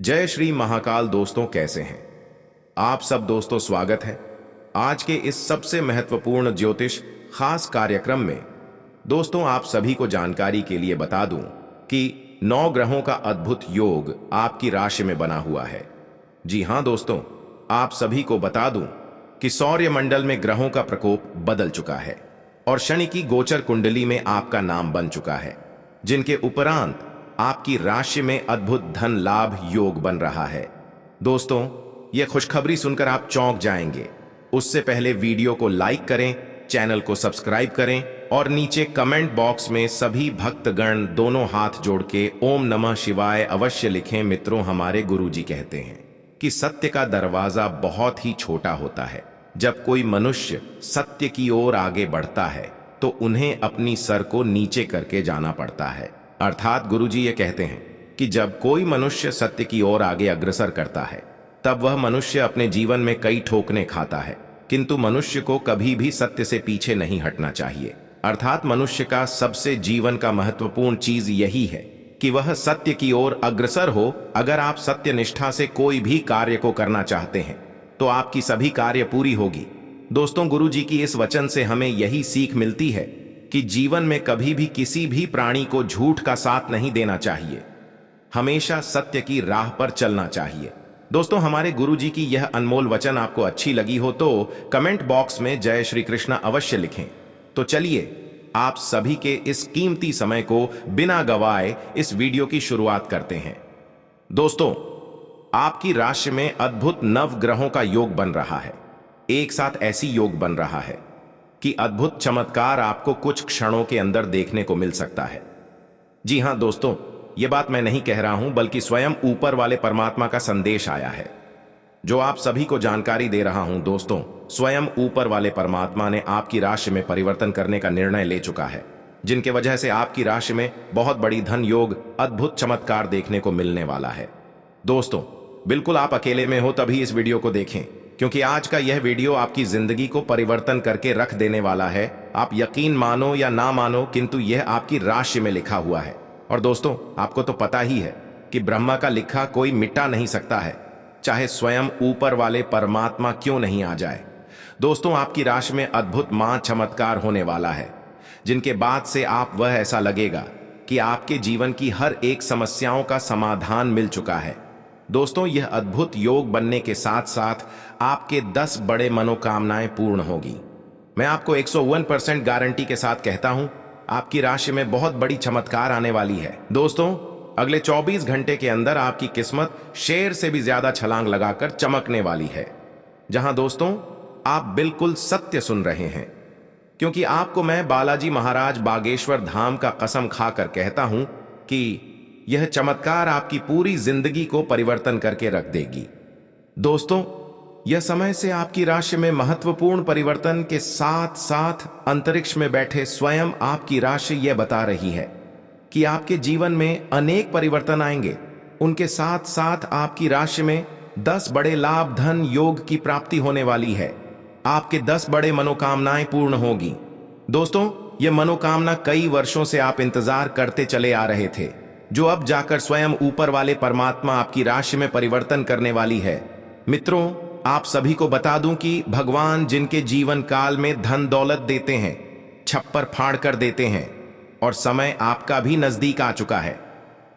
जय श्री महाकाल। दोस्तों कैसे हैं आप सब। दोस्तों स्वागत है आज के इस सबसे महत्वपूर्ण ज्योतिष खास कार्यक्रम में। दोस्तों आप सभी को जानकारी के लिए बता दूं कि 9 ग्रहों का अद्भुत योग आपकी राशि में बना हुआ है। जी हां दोस्तों, आप सभी को बता दूं कि सौर्य मंडल में ग्रहों का प्रकोप बदल चुका है और शनि की गोचर कुंडली में आपका नाम बन चुका है, जिनके उपरांत आपकी राशि में अद्भुत धन लाभ योग बन रहा है। दोस्तों यह खुशखबरी सुनकर आप चौंक जाएंगे। उससे पहले वीडियो को लाइक करें, चैनल को सब्सक्राइब करें और नीचे कमेंट बॉक्स में सभी भक्तगण दोनों हाथ जोड़ के ओम नमः शिवाय अवश्य लिखें। मित्रों, हमारे गुरुजी कहते हैं कि सत्य का दरवाजा बहुत ही छोटा होता है। जब कोई मनुष्य सत्य की ओर आगे बढ़ता है तो उन्हें अपनी सर को नीचे करके जाना पड़ता है। अर्थात गुरुजी ये कहते हैं कि जब कोई मनुष्य सत्य की ओर आगे अग्रसर करता है तब वह मनुष्य अपने जीवन में कई ठोकरें खाता है, किंतु मनुष्य को कभी भी सत्य से पीछे नहीं हटना चाहिए। अर्थात मनुष्य का सबसे जीवन का महत्वपूर्ण चीज यही है कि वह सत्य की ओर अग्रसर हो। अगर आप सत्य निष्ठा से कोई भी कार्य को करना चाहते हैं तो आपकी सभी कार्य पूरी होगी। दोस्तों गुरुजी की इस वचन से हमें यही सीख मिलती है कि जीवन में कभी भी किसी भी प्राणी को झूठ का साथ नहीं देना चाहिए, हमेशा सत्य की राह पर चलना चाहिए। दोस्तों हमारे गुरुजी की यह अनमोल वचन आपको अच्छी लगी हो तो कमेंट बॉक्स में जय श्री कृष्ण अवश्य लिखें। तो चलिए आप सभी के इस कीमती समय को बिना गवाए इस वीडियो की शुरुआत करते हैं। दोस्तों आपकी राशि में अद्भुत नव ग्रहों का योग बन रहा है। एक साथ ऐसी योग बन रहा है कि अद्भुत चमत्कार आपको कुछ क्षणों के अंदर देखने को मिल सकता है। जी हां दोस्तों, यह बात मैं नहीं कह रहा हूं बल्कि स्वयं ऊपर वाले परमात्मा का संदेश आया है जो आप सभी को जानकारी दे रहा हूं। दोस्तों स्वयं ऊपर वाले परमात्मा ने आपकी राशि में परिवर्तन करने का निर्णय ले चुका है, जिनके वजह से आपकी राशि में बहुत बड़ी धन योग अद्भुत चमत्कार देखने को मिलने वाला है। दोस्तों बिल्कुल आप अकेले में हो तभी इस वीडियो को देखें, क्योंकि आज का यह वीडियो आपकी जिंदगी को परिवर्तन करके रख देने वाला है। आप यकीन मानो या ना मानो, किंतु यह आपकी राशि में लिखा हुआ है। और दोस्तों आपको तो पता ही है कि ब्रह्मा का लिखा कोई मिटा नहीं सकता है, चाहे स्वयं ऊपर वाले परमात्मा क्यों नहीं आ जाए। दोस्तों आपकी राशि में अद्भुत मां चमत्कार होने वाला है, जिनके बाद से आप वह ऐसा लगेगा कि आपके जीवन की हर एक समस्याओं का समाधान मिल चुका है। दोस्तों यह अद्भुत योग बनने के साथ साथ आपके 10 बड़े मनोकामनाएं पूर्ण होगी। मैं आपको 101% गारंटी के साथ कहता हूं आपकी राशि में बहुत बड़ी चमत्कार आने वाली है। दोस्तों अगले 24 घंटे के अंदर आपकी किस्मत शेर से भी ज्यादा छलांग लगाकर चमकने वाली है। जहां दोस्तों आप बिल्कुल सत्य सुन रहे हैं, क्योंकि आपको मैं बालाजी महाराज बागेश्वर धाम का कसम खाकर कहता हूं कि यह चमत्कार आपकी पूरी जिंदगी को परिवर्तन करके रख देगी। दोस्तों यह समय से आपकी राशि में महत्वपूर्ण परिवर्तन के साथ साथ अंतरिक्ष में बैठे स्वयं आपकी राशि यह बता रही है कि आपके जीवन में अनेक परिवर्तन आएंगे। उनके साथ साथ आपकी राशि में 10 बड़े लाभ धन योग की प्राप्ति होने वाली है। आपके 10 बड़े मनोकामनाएं पूर्ण होगी। दोस्तों यह मनोकामना कई वर्षों से आप इंतजार करते चले आ रहे थे, जो अब जाकर स्वयं ऊपर वाले परमात्मा आपकी राशि में परिवर्तन करने वाली है। मित्रों आप सभी को बता दूं कि भगवान जिनके जीवन काल में धन दौलत देते हैं, छप्पर फाड़ कर देते हैं, और समय आपका भी नजदीक आ चुका है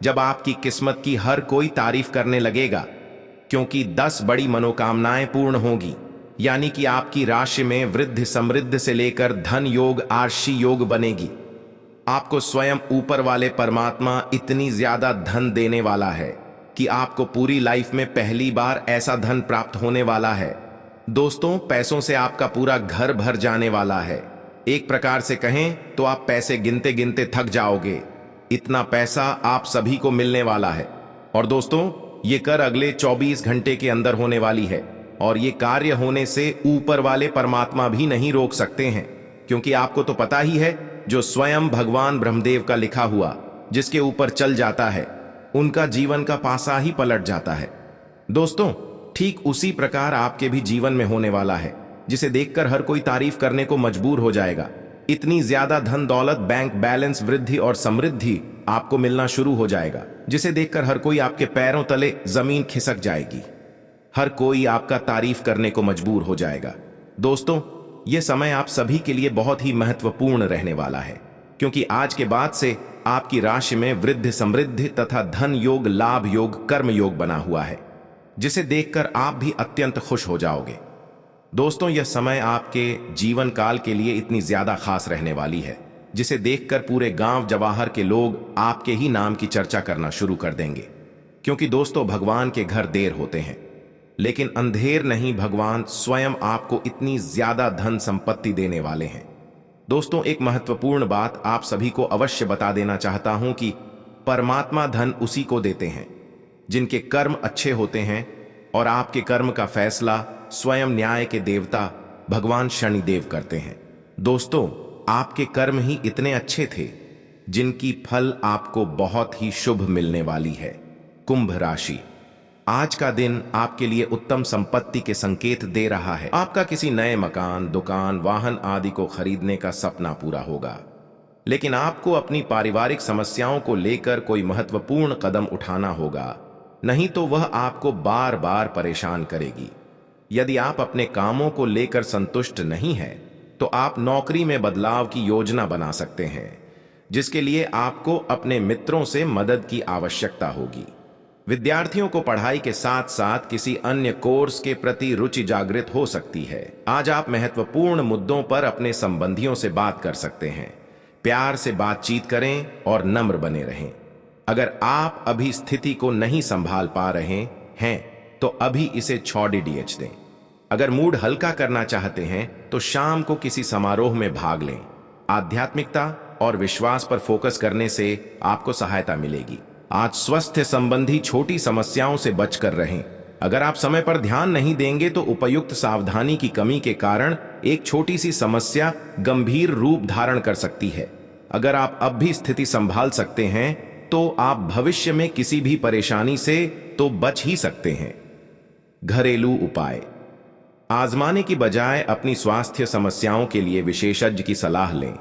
जब आपकी किस्मत की हर कोई तारीफ करने लगेगा, क्योंकि 10 बड़ी मनोकामनाएं पूर्ण होगी। यानी कि आपकी राशि में वृद्धि समृद्धि से लेकर धन योग आर्षी योग बनेगी। आपको स्वयं ऊपर वाले परमात्मा इतनी ज्यादा धन देने वाला है कि आपको पूरी लाइफ में पहली बार ऐसा धन प्राप्त होने वाला है। दोस्तों पैसों से आपका पूरा घर भर जाने वाला है। एक प्रकार से कहें तो आप पैसे गिनते गिनते थक जाओगे, इतना पैसा आप सभी को मिलने वाला है। और दोस्तों ये कर अगले 24 घंटे के अंदर होने वाली है, और ये कार्य होने से ऊपर वाले परमात्मा भी नहीं रोक सकते हैं, क्योंकि आपको तो पता ही है जो स्वयं भगवान ब्रह्मदेव का लिखा हुआ जिसके ऊपर चल जाता है उनका जीवन का पासा ही पलट जाता है। दोस्तों ठीक उसी प्रकार आपके भी जीवन में होने वाला है, जिसे देखकर हर कोई तारीफ करने को मजबूर हो जाएगा। इतनी ज्यादा धन दौलत बैंक बैलेंस वृद्धि और समृद्धि आपको मिलना शुरू हो जाएगा, जिसे देखकर हर कोई आपके पैरों तले जमीन खिसक जाएगी। हर कोई आपका तारीफ करने को मजबूर हो जाएगा। दोस्तों, यह समय आप सभी के लिए बहुत ही महत्वपूर्ण रहने वाला है, क्योंकि आज के बाद से आपकी राशि में वृद्धि, समृद्धि तथा धन योग, लाभ योग, कर्म योग बना हुआ है, जिसे देखकर आप भी अत्यंत खुश हो जाओगे। दोस्तों, यह समय आपके जीवन काल के लिए इतनी ज्यादा खास रहने वाली है, जिसे देखकर पूरे गांव जवाहर के लोग आपके ही नाम की चर्चा करना शुरू कर देंगे। क्योंकि दोस्तों, भगवान के घर देर होते हैं, लेकिन अंधेर नहीं, भगवान स्वयं आपको इतनी ज्यादा धन संपत्ति देने वाले हैं। दोस्तों, एक महत्वपूर्ण बात आप सभी को अवश्य बता देना चाहता हूं कि परमात्मा धन उसी को देते हैं जिनके कर्म अच्छे होते हैं, और आपके कर्म का फैसला स्वयं न्याय के देवता भगवान शनिदेव करते हैं। दोस्तों, आपके कर्म ही इतने अच्छे थे जिनकी फल आपको बहुत ही शुभ मिलने वाली है। कुंभ राशि, आज का दिन आपके लिए उत्तम संपत्ति के संकेत दे रहा है। आपका किसी नए मकान, दुकान, वाहन आदि को खरीदने का सपना पूरा होगा, लेकिन आपको अपनी पारिवारिक समस्याओं को लेकर कोई महत्वपूर्ण कदम उठाना होगा, नहीं तो वह आपको बार बार परेशान करेगी। यदि आप अपने कामों को लेकर संतुष्ट नहीं हैं, तो आप नौकरी में बदलाव की योजना बना सकते हैं, जिसके लिए आपको अपने मित्रों से मदद की आवश्यकता होगी। विद्यार्थियों को पढ़ाई के साथ साथ किसी अन्य कोर्स के प्रति रुचि जागृत हो सकती है। आज आप महत्वपूर्ण मुद्दों पर अपने संबंधियों से बात कर सकते हैं। प्यार से बातचीत करें और नम्र बने रहें। अगर आप अभी स्थिति को नहीं संभाल पा रहे हैं, तो अभी इसे छोड़ दें। अगर मूड हल्का करना चाहते हैं, तो शाम को किसी समारोह में भाग लें। आध्यात्मिकता और विश्वास पर फोकस करने से आपको सहायता मिलेगी। आज स्वास्थ्य संबंधी छोटी समस्याओं से बचकर रहें। अगर आप समय पर ध्यान नहीं देंगे, तो उपयुक्त सावधानी की कमी के कारण एक छोटी सी समस्या गंभीर रूप धारण कर सकती है। अगर आप अब भी स्थिति संभाल सकते हैं, तो आप भविष्य में किसी भी परेशानी से तो बच ही सकते हैं। घरेलू उपाय आजमाने की बजाय अपनी स्वास्थ्य समस्याओं के लिए विशेषज्ञ की सलाह लें।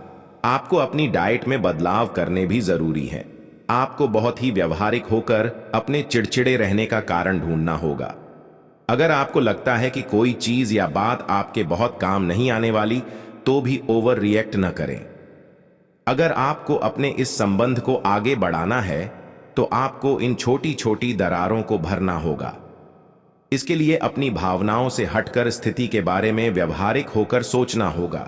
आपको अपनी डाइट में बदलाव करने भी जरूरी है। आपको बहुत ही व्यवहारिक होकर अपने चिड़चिड़े रहने का कारण ढूंढना होगा। अगर आपको लगता है कि कोई चीज या बात आपके बहुत काम नहीं आने वाली, तो भी ओवर रिएक्ट न करें। अगर आपको अपने इस संबंध को आगे बढ़ाना है, तो आपको इन छोटी छोटी दरारों को भरना होगा। इसके लिए अपनी भावनाओं से हटकर स्थिति के बारे में व्यवहारिक होकर सोचना होगा।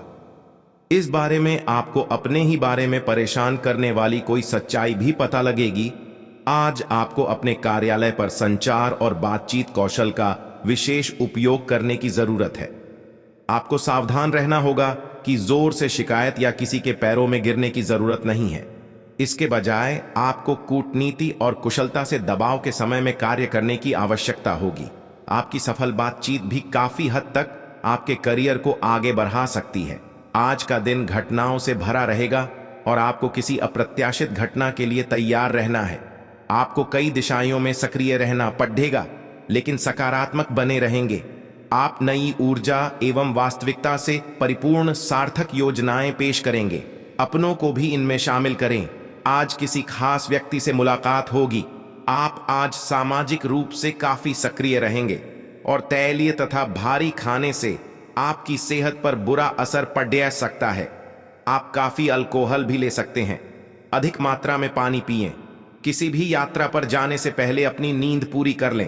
इस बारे में आपको अपने ही बारे में परेशान करने वाली कोई सच्चाई भी पता लगेगी। आज आपको अपने कार्यालय पर संचार और बातचीत कौशल का विशेष उपयोग करने की जरूरत है। आपको सावधान रहना होगा कि जोर से शिकायत या किसी के पैरों में गिरने की जरूरत नहीं है। इसके बजाय आपको कूटनीति और कुशलता से दबाव के समय में कार्य करने की आवश्यकता होगी। आपकी सफल बातचीत भी काफी हद तक आपके करियर को आगे बढ़ा सकती है। आज का दिन घटनाओं से भरा रहेगा और आपको किसी अप्रत्याशित घटना के लिए तैयार रहना है। आपको कई दिशाओं में सक्रिय रहना पड़ेगा, लेकिन सकारात्मक बने रहेंगे। आप नई ऊर्जा एवं वास्तविकता से परिपूर्ण सार्थक योजनाएं पेश करेंगे। अपनों को भी इनमें शामिल करें। आज किसी खास व्यक्ति से मुलाकात होगी। आप आज सामाजिक रूप से काफी सक्रिय रहेंगे और तैलीय तथा भारी खाने से आपकी सेहत पर बुरा असर पड़ सकता है। आप काफी अल्कोहल भी ले सकते हैं। अधिक मात्रा में पानी पिएं। किसी भी यात्रा पर जाने से पहले अपनी नींद पूरी कर लें।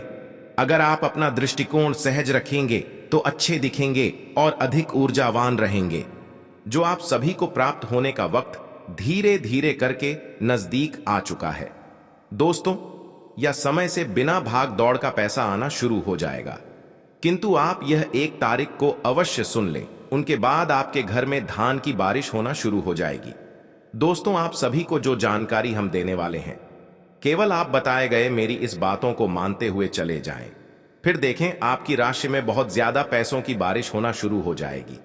अगर आप अपना दृष्टिकोण सहज रखेंगे, तो अच्छे दिखेंगे और अधिक ऊर्जावान रहेंगे। जो आप सभी को प्राप्त होने का वक्त धीरे धीरे करके नजदीक आ चुका है। दोस्तों, यह समय से बिना भाग दौड़ का पैसा आना शुरू हो जाएगा, किंतु आप यह 1 तारीख को अवश्य सुन लें। उनके बाद आपके घर में धान की बारिश होना शुरू हो जाएगी। दोस्तों, आप सभी को जो जानकारी हम देने वाले हैं, केवल आप बताए गए मेरी इस बातों को मानते हुए चले जाएं। फिर देखें आपकी राशि में बहुत ज्यादा पैसों की बारिश होना शुरू हो जाएगी,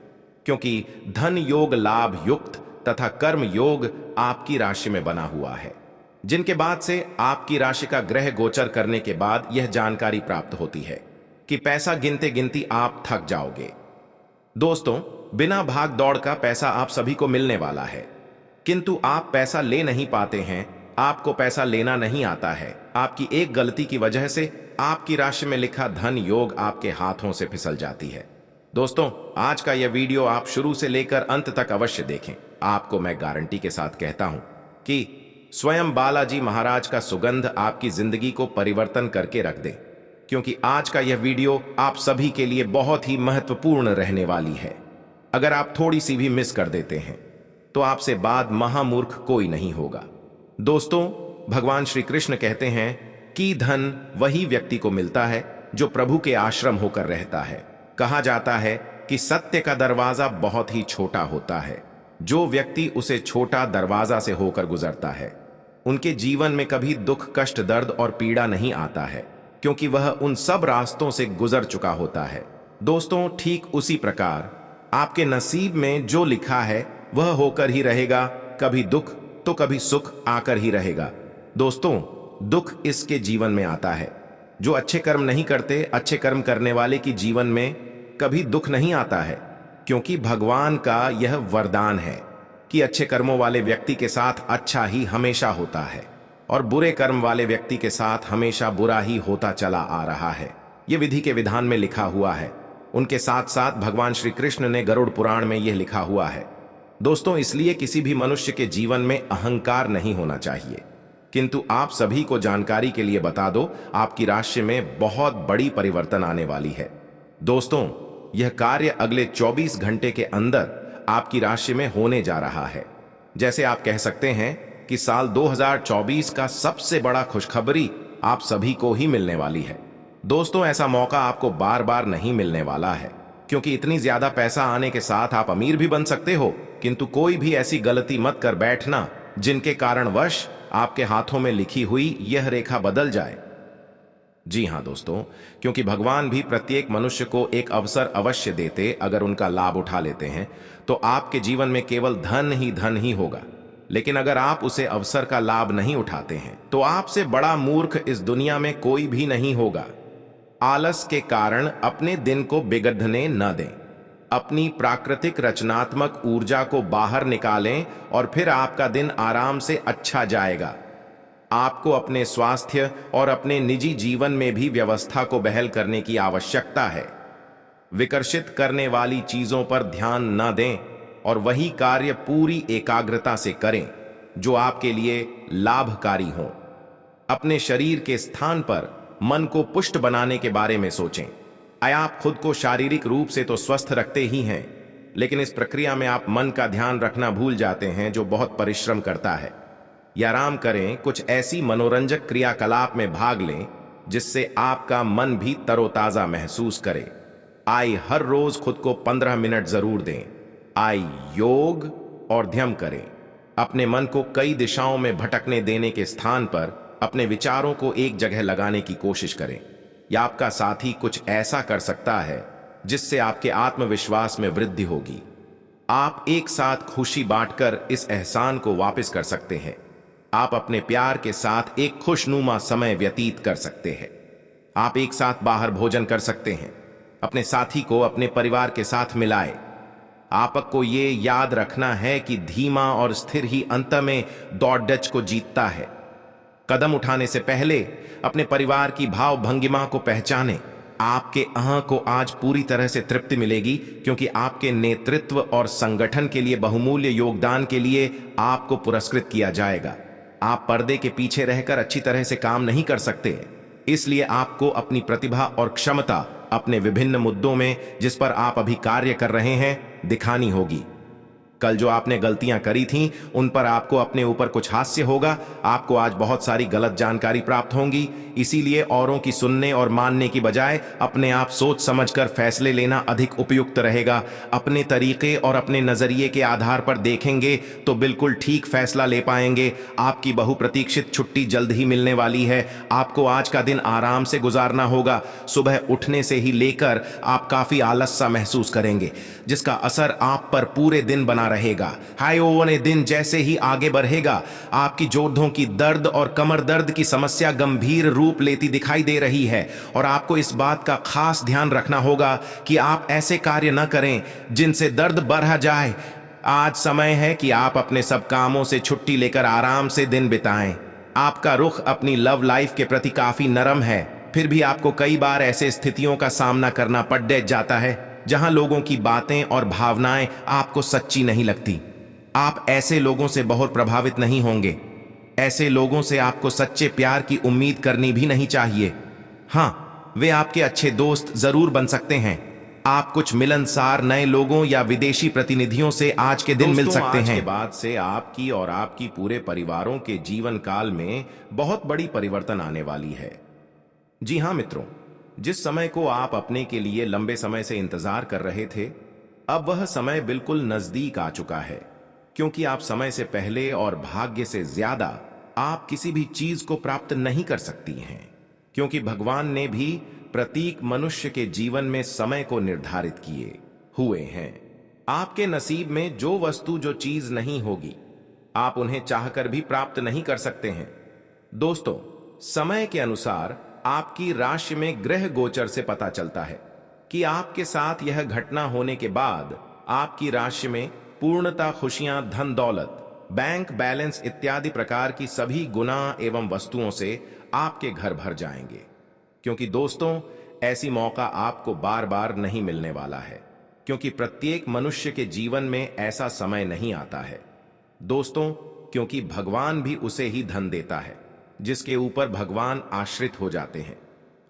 क्योंकि धन योग, लाभ युक्त तथा कर्म योग आपकी राशि में बना हुआ है, जिनके बाद से आपकी राशि का ग्रह गोचर करने के बाद यह जानकारी प्राप्त होती है कि पैसा गिनते गिनती आप थक जाओगे। दोस्तों, बिना भाग दौड़ का पैसा आप सभी को मिलने वाला है, किंतु आप पैसा ले नहीं पाते हैं, आपको पैसा लेना नहीं आता है। आपकी एक गलती की वजह से आपकी राशि में लिखा धन योग आपके हाथों से फिसल जाती है। दोस्तों, आज का यह वीडियो आप शुरू से लेकर अंत तक अवश्य देखें। आपको मैं गारंटी के साथ कहता हूं कि स्वयं बालाजी महाराज का सुगंध आपकी जिंदगी को परिवर्तन करके रख दे, क्योंकि आज का यह वीडियो आप सभी के लिए बहुत ही महत्वपूर्ण रहने वाली है। अगर आप थोड़ी सी भी मिस कर देते हैं तो आपसे बाद महामूर्ख कोई नहीं होगा। दोस्तों, भगवान श्री कृष्ण कहते हैं कि धन वही व्यक्ति को मिलता है जो प्रभु के आश्रम होकर रहता है। कहा जाता है कि सत्य का दरवाजा बहुत ही छोटा होता है। जो व्यक्ति उसे छोटा दरवाजा से होकर गुजरता है, उनके जीवन में कभी दुख, कष्ट, दर्द और पीड़ा नहीं आता है, क्योंकि वह उन सब रास्तों से गुजर चुका होता है। दोस्तों, ठीक उसी प्रकार आपके नसीब में जो लिखा है वह होकर ही रहेगा। कभी दुख तो कभी सुख आकर ही रहेगा। दोस्तों, दुख इसके जीवन में आता है जो अच्छे कर्म नहीं करते। अच्छे कर्म करने वाले की जीवन में कभी दुख नहीं आता है, क्योंकि भगवान का यह वरदान है कि अच्छे कर्मों वाले व्यक्ति के साथ अच्छा ही हमेशा होता है और बुरे कर्म वाले व्यक्ति के साथ हमेशा बुरा ही होता चला आ रहा है। यह विधि के विधान में लिखा हुआ है। उनके साथ साथ भगवान श्री कृष्ण ने गरुड़ पुराण में यह लिखा हुआ है। दोस्तों, इसलिए किसी भी मनुष्य के जीवन में अहंकार नहीं होना चाहिए। किंतु आप सभी को जानकारी के लिए बता दो, आपकी राशि में बहुत बड़ी परिवर्तन आने वाली है। दोस्तों, यह कार्य अगले 24 घंटे के अंदर आपकी राशि में होने जा रहा है। जैसे आप कह सकते हैं कि साल 2024 का सबसे बड़ा खुशखबरी आप सभी को ही मिलने वाली है। दोस्तों, ऐसा मौका आपको बार बार नहीं मिलने वाला है, क्योंकि इतनी ज्यादा पैसा आने के साथ आप अमीर भी बन सकते हो। किंतु कोई भी ऐसी गलती मत कर बैठना जिनके कारणवश आपके हाथों में लिखी हुई यह रेखा बदल जाए। जी हां दोस्तों, क्योंकि भगवान भी प्रत्येक मनुष्य को एक अवसर अवश्य देते। अगर उनका लाभ उठा लेते हैं तो आपके जीवन में केवल धन ही होगा। लेकिन अगर आप उसे अवसर का लाभ नहीं उठाते हैं तो आपसे बड़ा मूर्ख इस दुनिया में कोई भी नहीं होगा। आलस के कारण अपने दिन को बिगड़ने न दें। अपनी प्राकृतिक रचनात्मक ऊर्जा को बाहर निकालें और फिर आपका दिन आराम से अच्छा जाएगा। आपको अपने स्वास्थ्य और अपने निजी जीवन में भी व्यवस्था को बहाल करने की आवश्यकता है। विकर्षित करने वाली चीजों पर ध्यान न दें और वही कार्य पूरी एकाग्रता से करें जो आपके लिए लाभकारी हो। अपने शरीर के स्थान पर मन को पुष्ट बनाने के बारे में सोचें। आप खुद को शारीरिक रूप से तो स्वस्थ रखते ही हैं, लेकिन इस प्रक्रिया में आप मन का ध्यान रखना भूल जाते हैं, जो बहुत परिश्रम करता है। या आराम करें, कुछ ऐसी मनोरंजक क्रियाकलाप में भाग लें जिससे आपका मन भी तरोताजा महसूस करे। हर रोज खुद को 15 मिनट जरूर दें। योग और ध्यान करें। अपने मन को कई दिशाओं में भटकने देने के स्थान पर अपने विचारों को एक जगह लगाने की कोशिश करें। या आपका साथी कुछ ऐसा कर सकता है जिससे आपके आत्मविश्वास में वृद्धि होगी। आप एक साथ खुशी बांटकर इस एहसान को वापस कर सकते हैं। आप अपने प्यार के साथ एक खुशनुमा समय व्यतीत कर सकते हैं। आप एक साथ बाहर भोजन कर सकते हैं। अपने साथी को अपने परिवार के साथ मिलाएं। आपको ये याद रखना है कि धीमा और स्थिर ही अंत में दौड़ डच को जीतता है। कदम उठाने से पहले अपने परिवार की भाव भंगिमा को पहचानें। आपके अहं को आज पूरी तरह से तृप्ति मिलेगी, क्योंकि आपके नेतृत्व और संगठन के लिए बहुमूल्य योगदान के लिए आपको पुरस्कृत किया जाएगा। आप पर्दे के पीछे रहकर अच्छी तरह से काम नहीं कर सकते, इसलिए आपको अपनी प्रतिभा और क्षमता अपने विभिन्न मुद्दों में जिस पर आप अभी कार्य कर रहे हैं दिखानी होगी। कल जो आपने गलतियां करी थीं उन पर आपको अपने ऊपर कुछ हास्य होगा। आपको आज बहुत सारी गलत जानकारी प्राप्त होंगी, इसीलिए औरों की सुनने और मानने की बजाय अपने आप सोच समझकर फैसले लेना अधिक उपयुक्त रहेगा। अपने तरीके और अपने नजरिए के आधार पर देखेंगे तो बिल्कुल ठीक फैसला ले पाएंगे। आपकी बहुप्रतीक्षित छुट्टी जल्द ही मिलने वाली है। आपको आज का दिन आराम से गुजारना होगा। सुबह उठने से ही लेकर आप काफी आलस सा महसूस करेंगे, जिसका असर आप पर पूरे दिन बना रहेगा। हाय दिन जैसे ही आगे बढ़ेगा, आपकी जोड़ों की दर्द और कमर दर्द की समस्या गंभीर रूप लेती दिखाई दे रही है और आपको इस बात का खास ध्यान रखना होगा कि आप ऐसे कार्य न करें जिनसे दर्द बढ़ जाए। आज समय है कि आप अपने सब कामों से छुट्टी लेकर आराम से दिन बिताएं। आपका रुख अपनी लव लाइफ के प्रति काफी नरम है, फिर भी आपको कई बार ऐसे स्थितियों का सामना करना पड़ जाता है जहां लोगों की बातें और भावनाएं आपको सच्ची नहीं लगती। आप ऐसे लोगों से बहुत प्रभावित नहीं होंगे। ऐसे लोगों से आपको सच्चे प्यार की उम्मीद करनी भी नहीं चाहिए। हाँ, वे आपके अच्छे दोस्त जरूर बन सकते हैं। आप कुछ मिलनसार नए लोगों या विदेशी प्रतिनिधियों से आज के दिन मिल सकते हैं। आज के बाद से आपकी और आपकी पूरे परिवारों के जीवन काल में बहुत बड़ी परिवर्तन आने वाली है। जी हाँ मित्रों, जिस समय को आप अपने के लिए लंबे समय से इंतजार कर रहे थे, अब वह समय बिल्कुल नजदीक आ चुका है। क्योंकि आप समय से पहले और भाग्य से ज्यादा आप किसी भी चीज को प्राप्त नहीं कर सकती हैं, क्योंकि भगवान ने भी प्रत्येक मनुष्य के जीवन में समय को निर्धारित किए हुए हैं। आपके नसीब में जो वस्तु जो चीज नहीं होगी, आप उन्हें चाहकर भी प्राप्त नहीं कर सकते हैं। दोस्तों, समय के अनुसार आपकी राशि में ग्रह गोचर से पता चलता है कि आपके साथ यह घटना होने के बाद आपकी राशि में पूर्णता खुशियां, धन दौलत, बैंक बैलेंस इत्यादि प्रकार की सभी गुना एवं वस्तुओं से आपके घर भर जाएंगे। क्योंकि दोस्तों, ऐसी मौका आपको बार बार नहीं मिलने वाला है, क्योंकि प्रत्येक मनुष्य के जीवन में ऐसा समय नहीं आता है। दोस्तों, क्योंकि भगवान भी उसे ही धन देता है जिसके ऊपर भगवान आश्रित हो जाते हैं।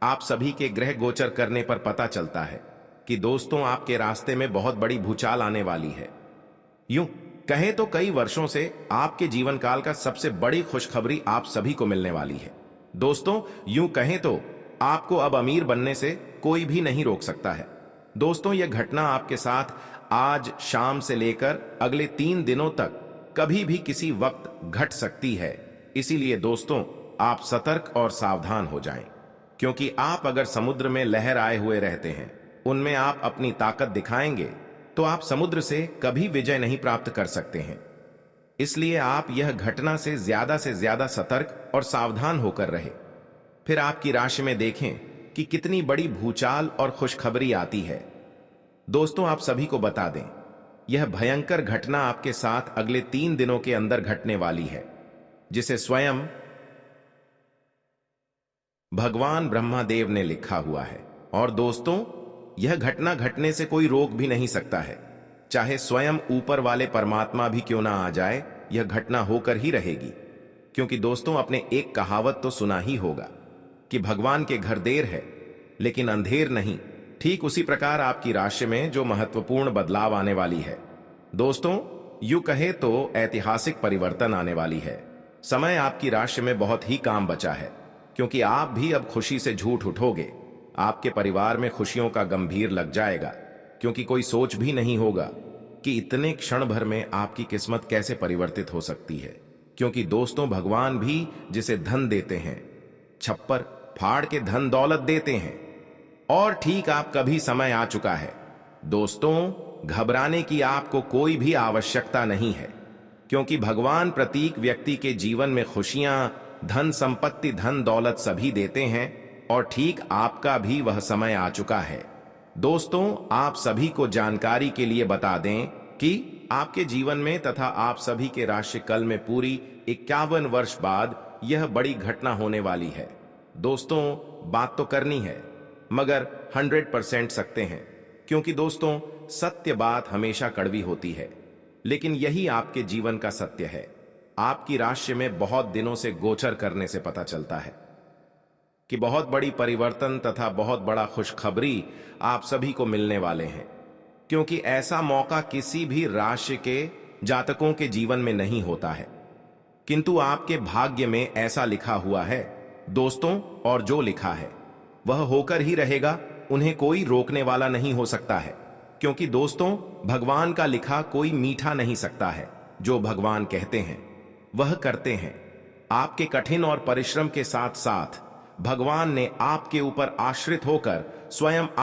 आप सभी के ग्रह गोचर करने पर पता चलता है कि दोस्तों, आपके रास्ते में बहुत बड़ी भूचाल आने वाली है। यूं कहें तो कई वर्षों से आपके जीवन काल का सबसे बड़ी खुशखबरी आप सभी को मिलने वाली है। दोस्तों, यूं कहें तो आपको अब अमीर बनने से कोई भी नहीं रोक सकता है। दोस्तों, यह घटना आपके साथ आज शाम से लेकर अगले 3 दिनों तक कभी भी किसी वक्त घट सकती है। इसीलिए दोस्तों, आप सतर्क और सावधान हो जाएं, क्योंकि आप अगर समुद्र में लहर आए हुए रहते हैं, उनमें आप अपनी ताकत दिखाएंगे तो आप समुद्र से कभी विजय नहीं प्राप्त कर सकते हैं। इसलिए आप यह घटना से ज्यादा सतर्क और सावधान होकर रहे। फिर आपकी राशि में देखें कि कितनी बड़ी भूचाल और खुशखबरी आती है। दोस्तों, आप सभी को बता दें, यह भयंकर घटना आपके साथ अगले 3 दिनों के अंदर घटने वाली है, जिसे स्वयं भगवान ब्रह्मादेव ने लिखा हुआ है। और दोस्तों, यह घटना घटने से कोई रोक भी नहीं सकता है। चाहे स्वयं ऊपर वाले परमात्मा भी क्यों ना आ जाए, यह घटना होकर ही रहेगी। क्योंकि दोस्तों, आपने एक कहावत तो सुना ही होगा कि भगवान के घर देर है लेकिन अंधेर नहीं। ठीक उसी प्रकार आपकी राशि में जो महत्वपूर्ण बदलाव आने वाली है। दोस्तों, यूं कहे तो ऐतिहासिक परिवर्तन आने वाली है। समय आपकी राशि में बहुत ही काम बचा है, क्योंकि आप भी अब खुशी से झूठ उठोगे। आपके परिवार में खुशियों का गंभीर लग जाएगा, क्योंकि कोई सोच भी नहीं होगा कि इतने क्षण भर में आपकी किस्मत कैसे परिवर्तित हो सकती है। क्योंकि दोस्तों, भगवान भी जिसे धन देते हैं, छप्पर फाड़ के धन दौलत देते हैं। और ठीक आपका भी समय आ चुका है। दोस्तों, घबराने की आपको कोई भी आवश्यकता नहीं है, क्योंकि भगवान प्रत्येक व्यक्ति के जीवन में खुशियां, धन संपत्ति, धन दौलत सभी देते हैं। और ठीक आपका भी वह समय आ चुका है। दोस्तों, आप सभी को जानकारी के लिए बता दें कि आपके जीवन में तथा आप सभी के राशि कल में पूरी 51 वर्ष बाद यह बड़ी घटना होने वाली है। दोस्तों, बात तो करनी है, मगर 100% सकते हैं, क्योंकि दोस्तों, सत्य बात हमेशा कड़वी होती है, लेकिन यही आपके जीवन का सत्य है। आपकी राशि में बहुत दिनों से गोचर करने से पता चलता है कि बहुत बड़ी परिवर्तन तथा बहुत बड़ा खुशखबरी आप सभी को मिलने वाले हैं। क्योंकि ऐसा मौका किसी भी राशि के जातकों के जीवन में नहीं होता है, किंतु आपके भाग्य में ऐसा लिखा हुआ है दोस्तों। और जो लिखा है वह होकर ही रहेगा, उन्हें कोई रोकने वाला नहीं हो सकता है। क्योंकि दोस्तों, भगवान का लिखा कोई मीठा नहीं सकता है। जो भगवान कहते हैं वह करते हैं। आपके कठिन और परिश्रम के साथ साथ भगवान ने आपके ऊपर आश्रित होकर स्वयं